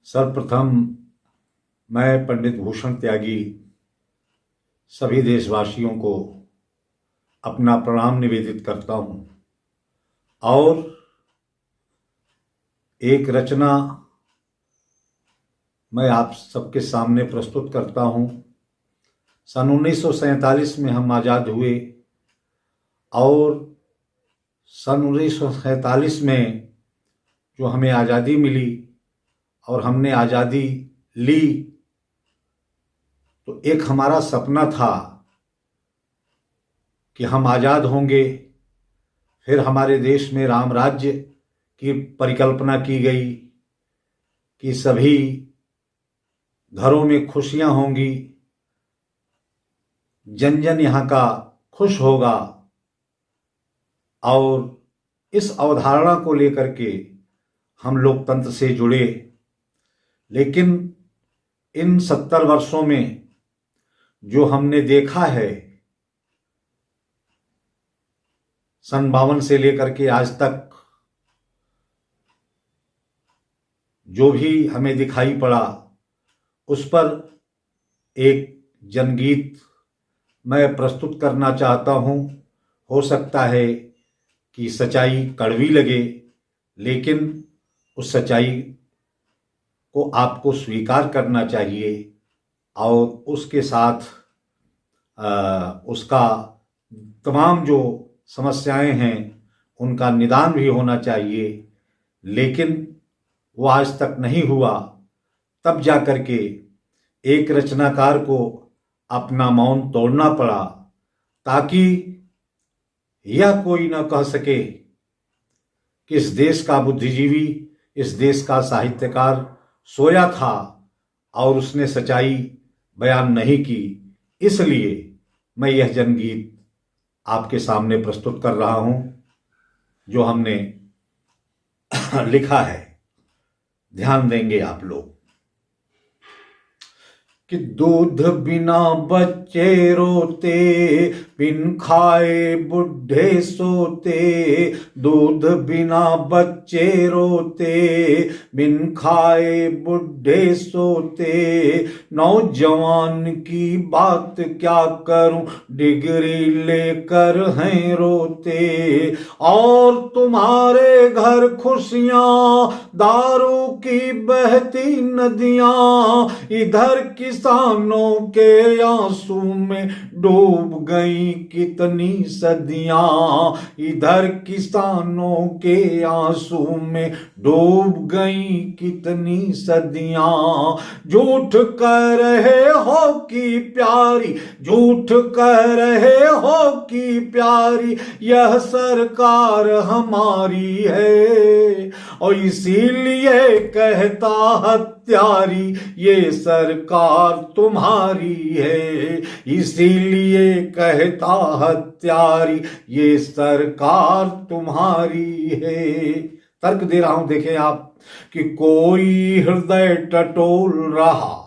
सर्वप्रथम मैं पंडित भूषण त्यागी सभी देशवासियों को अपना प्रणाम निवेदित करता हूँ और एक रचना मैं आप सबके सामने प्रस्तुत करता हूँ। सन 1947 में हम आज़ाद हुए और सन 1947 में जो हमें आज़ादी मिली और हमने आज़ादी ली तो एक हमारा सपना था कि हम आज़ाद होंगे, फिर हमारे देश में राम राज्य की परिकल्पना की गई कि सभी घरों में खुशियां होंगी, जन जन यहाँ का खुश होगा और इस अवधारणा को लेकर के हम लोकतंत्र से जुड़े। लेकिन इन 70 वर्षों में जो हमने देखा है, सन 52 से लेकर के आज तक जो भी हमें दिखाई पड़ा, उस पर एक जनगीत मैं प्रस्तुत करना चाहता हूँ। हो सकता है कि सच्चाई कड़वी लगे, लेकिन उस सच्चाई को आपको स्वीकार करना चाहिए और उसके साथ उसका तमाम जो समस्याएं हैं उनका निदान भी होना चाहिए। लेकिन वो आज तक नहीं हुआ। तब जाकर के एक रचनाकार को अपना मौन तोड़ना पड़ा ताकि यह कोई न कह सके कि इस देश का बुद्धिजीवी, इस देश का साहित्यकार सोया था और उसने सच्चाई बयान नहीं की। इसलिए मैं यह जनगीत आपके सामने प्रस्तुत कर रहा हूं जो हमने लिखा है। ध्यान देंगे आप लोग कि दूध बिना बच्चे रोते, बिन खाए बुढ़े सोते। दूध बिना बच्चे रोते, बिन खाए बुढ़े सोते। नौजवान की बात क्या करूं, डिग्री लेकर हैं रोते। और तुम्हारे घर खुशियां, दारू की बहती नदियां। इधर किसानों के आंसू में डूब गई कितनी सदियां। इधर किसानों के आंसू में डूब गई कितनी सदियां। झूठ कह रहे हो कि प्यारी, झूठ कह रहे हो कि प्यारी यह सरकार हमारी है। और इसीलिए कहता हत्यारी ये सरकार तुम्हारी है। इसीलिए कहता हत्यारी ये सरकार तुम्हारी है। तर्क दे रहा हूं, देखें आप कि कोई हृदय टटोल रहा,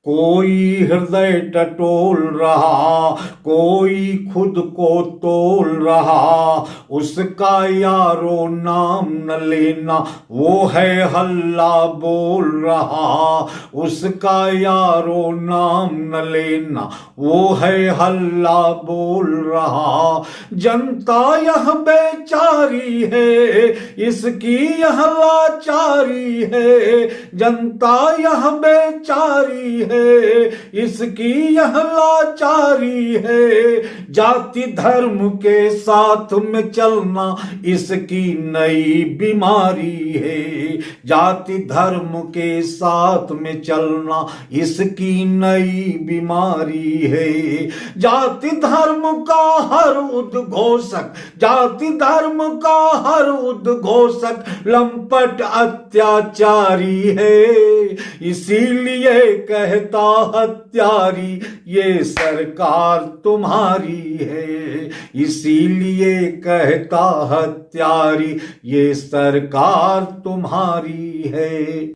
कोई हृदय टटोल रहा, कोई खुद को तोल रहा। उसका यारो नाम न लेना, वो है हल्ला बोल रहा। उसका यारो नाम न लेना, वो है हल्ला बोल रहा। जनता यह बेचारी है, इसकी यह लाचारी है। जनता यह बेचारी है, इसकी यह लाचारी है। जाति धर्म के साथ में चलना इसकी नई बीमारी है। जाति धर्म के साथ में चलना इसकी नई बीमारी है। जाति धर्म का हर उद्घोषक, जाति धर्म का हर उद्घोषक लंपट अत्याचारी है। इसीलिए कहता हत्यारी ये सरकार तुम्हारी है। इसीलिए कहता हत्यारी ये सरकार तुम्हारी है।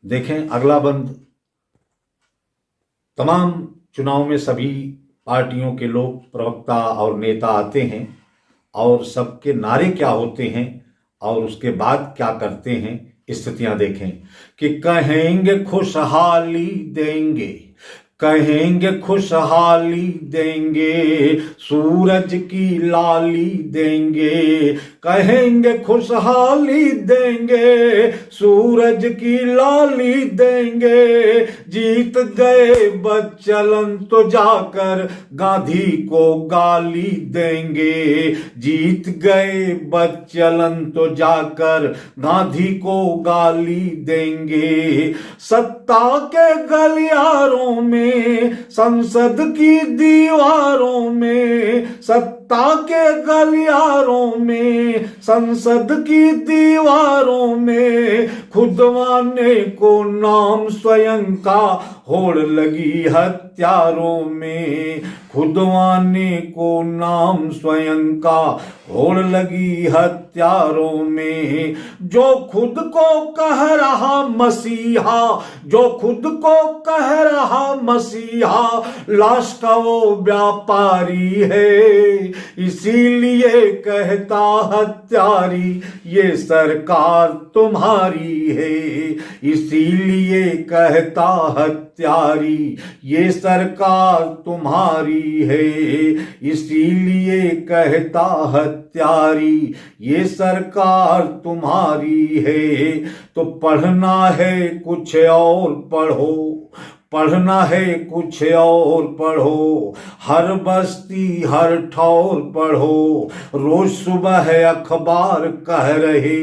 देखें अगला बंद। तमाम चुनाव में सभी पार्टियों के लोग, प्रवक्ता और नेता आते हैं और सबके नारे क्या होते हैं और उसके बाद क्या करते हैं स्थितियां देखें कि कहेंगे खुशहाली देंगे, कहेंगे खुशहाली देंगे, सूरज की लाली देंगे, कहेंगे खुशहाली देंगे, सूरज की लाली देंगे, जीत गए बच्चलन तो जाकर गांधी को गाली देंगे, जीत गए बच्चलन तो जाकर गांधी को गाली देंगे, सत्ता के गलियारों में, संसद की दीवारों में, सत्ता के गलियारों में, संसद की दीवारों में, खुदवाने को नाम स्वयं का होड़ लगी हत्यारों में, खुदवाने को नाम स्वयं का होड़ लगी हत्यारों में, जो खुद को कह रहा मसीहा, जो खुद को कह रहा मसीहा, लाश का वो व्यापारी है, इसीलिए कहता हत्यारी ये सरकार तुम्हारी है, इसीलिए कहता हत्यारी ये सरकार तुम्हारी है, इसीलिए कहता हत्यारी ये सरकार तुम्हारी है। तो पढ़ना है कुछ और पढ़ो, पढ़ना है कुछ और पढ़ो, हर बस्ती हर ठौर पढ़ो, रोज सुबह है अखबार कह रहे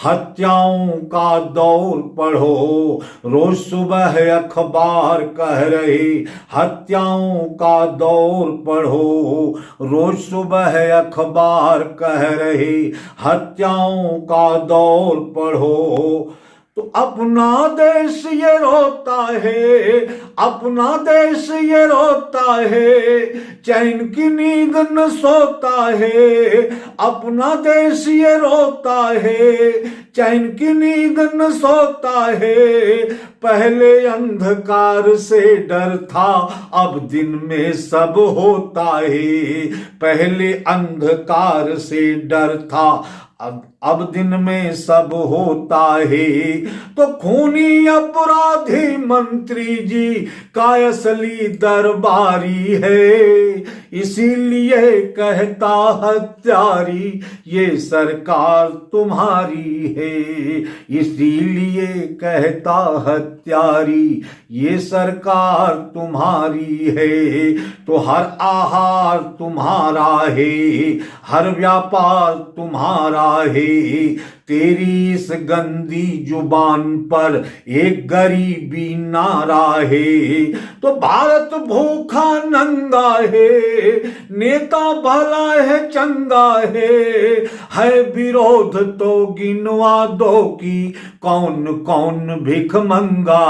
हत्याओं का दौर पढ़ो, रोज सुबह है अखबार कह रहे हत्याओं का दौर पढ़ो, रोज सुबह है अखबार कह रहे हत्याओं का दौर पढ़ो। तो अपना देश ये रोता है, अपना देश ये रोता है, चैन की नींद न सोता है, अपना देश ये रोता है, चैन की नींद न सोता है, पहले अंधकार से डर था अब दिन में सब होता है, पहले अंधकार से डर था अब दिन में सब होता है। तो खूनी अपराधी मंत्री जी का असली दरबारी है, इसीलिए कहता हत्यारी ये सरकार तुम्हारी है, इसीलिए कहता हत्यारी ये सरकार तुम्हारी है। तो हर आहार तुम्हारा है, हर व्यापार तुम्हारा है, तेरी इस गंदी जुबान पर एक गरीबी नारा है। तो भारत भूखा नंगा है, नेता भला है चंगा है विरोध तो गिनवा दो कि कौन कौन भिख मंगा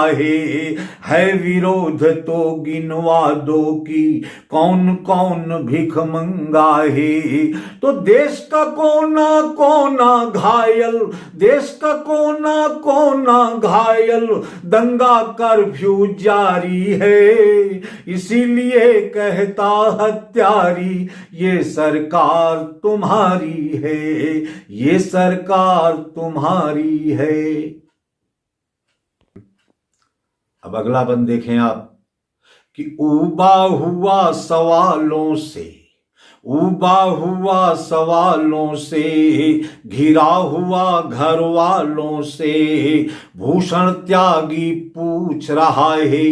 है विरोध तो गिनवा दो कि कौन कौन भिख मंगा है। तो देश का कोना कोना घायल, देश का कोना कोना घायल, दंगा कर्फ्यू जारी है, इसीलिए कहता हत्यारी ये सरकार तुम्हारी है, ये सरकार तुम्हारी है। अब अगला बंद देखें आप कि ऊबा हुआ सवालों से, ऊबा हुआ सवालों से, घिरा हुआ घर वालों से, भूषण त्यागी पूछ रहा है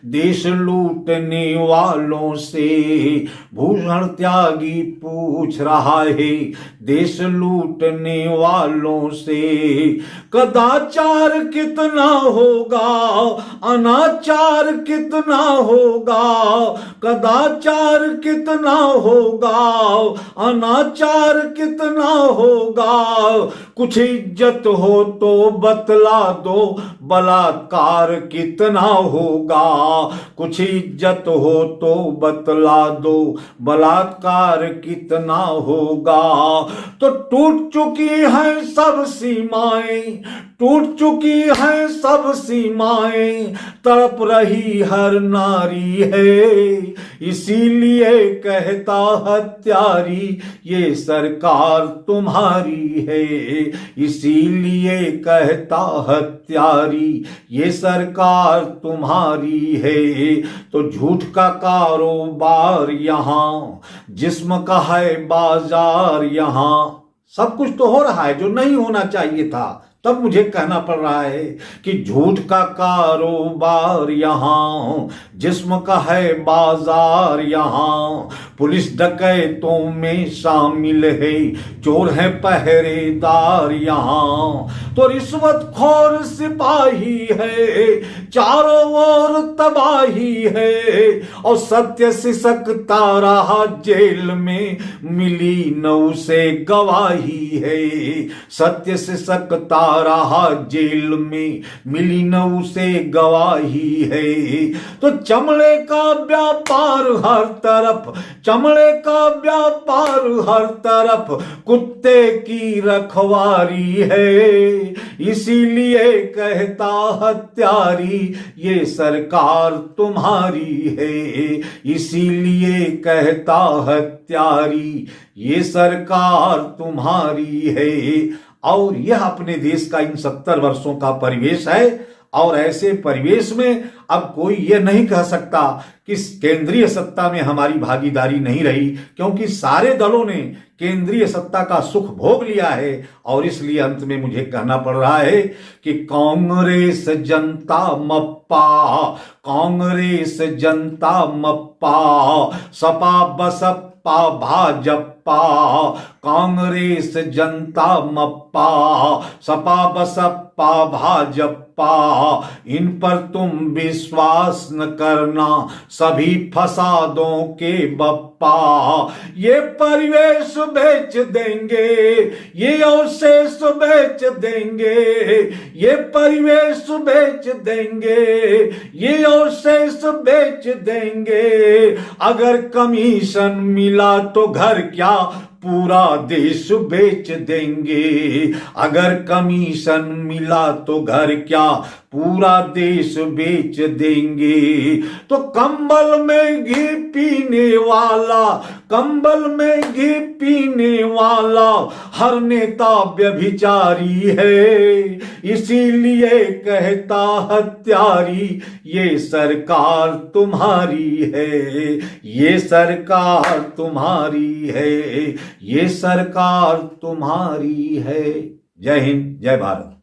देश लूटने वालों से, भूषण त्यागी पूछ रहा है देश लूटने वालों से। कदाचार कितना होगा, अनाचार कितना होगा, कदाचार कितना होगा, अनाचार कितना होगा, कुछ इज्जत हो तो बतला दो बलात्कार कितना होगा, कुछ इज्जत हो तो बतला दो बलात्कार कितना होगा। तो टूट चुकी हैं सब सीमाएं, टूट चुकी हैं सब सीमाएं, तड़प रही हर नारी है। इसीलिए कहता हत्यारी ये सरकार तुम्हारी है, इसीलिए कहता हत्यारी ये सरकार तुम्हारी है। तो झूठ का कारोबार यहाँ, जिस्म का है बाजार यहाँ। सब कुछ तो हो रहा है जो नहीं होना चाहिए था, तब मुझे कहना पड़ रहा है कि झूठ का कारोबार यहाँ, जिस्म का है बाजार यहाँ। पुलिस डकैतों में शामिल है, चोर है पहरेदार यहाँ। तो रिश्वतखोर सिपाही है, चारों ओर तबाही है। और सत्य सिसकता रहा जेल में, मिली न उसे गवाही है। सत्य सिसकता रहा जेल में, मिली न उसे गवाही है। तो चमड़े का व्यापार हर तरफ, चमड़े का व्यापार हर तरफ, कुत्ते की रखवारी है। इसीलिए कहता हत्यारी ये सरकार तुम्हारी है, इसीलिए कहता हत्यारी ये सरकार तुम्हारी है। और यह अपने देश का इन 70 वर्षों का परिवेश है। और ऐसे परिवेश में अब कोई यह नहीं कह सकता कि केंद्रीय सत्ता में हमारी भागीदारी नहीं रही, क्योंकि सारे दलों ने केंद्रीय सत्ता का सुख भोग लिया है। और इसलिए अंत में मुझे कहना पड़ रहा है कि कांग्रेस जनता मप्पा, कांग्रेस जनता मप्पा, सपा बसपा भाजपा, कांग्रेस जनता मप्पा, सपा बसपा भाजपा, इन पर तुम विश्वास न करना, सभी फसादों के बप्पा। ये परिवेश बेच देंगे, ये अवशेष बेच देंगे, ये परिवेश बेच देंगे, ये अवशेष बेच देंगे। अगर कमीशन मिला तो घर क्या पूरा देश बेच देंगे। अगर कमीशन मिला तो घर क्या पूरा देश बेच देंगे। तो कंबल में घी पीने वाला, कंबल में घी पीने वाला हर नेता व्यभिचारी है। इसीलिए कहता हत्यारी ये सरकार तुम्हारी है, ये सरकार तुम्हारी है, ये सरकार तुम्हारी है। जय हिंद, जय भारत।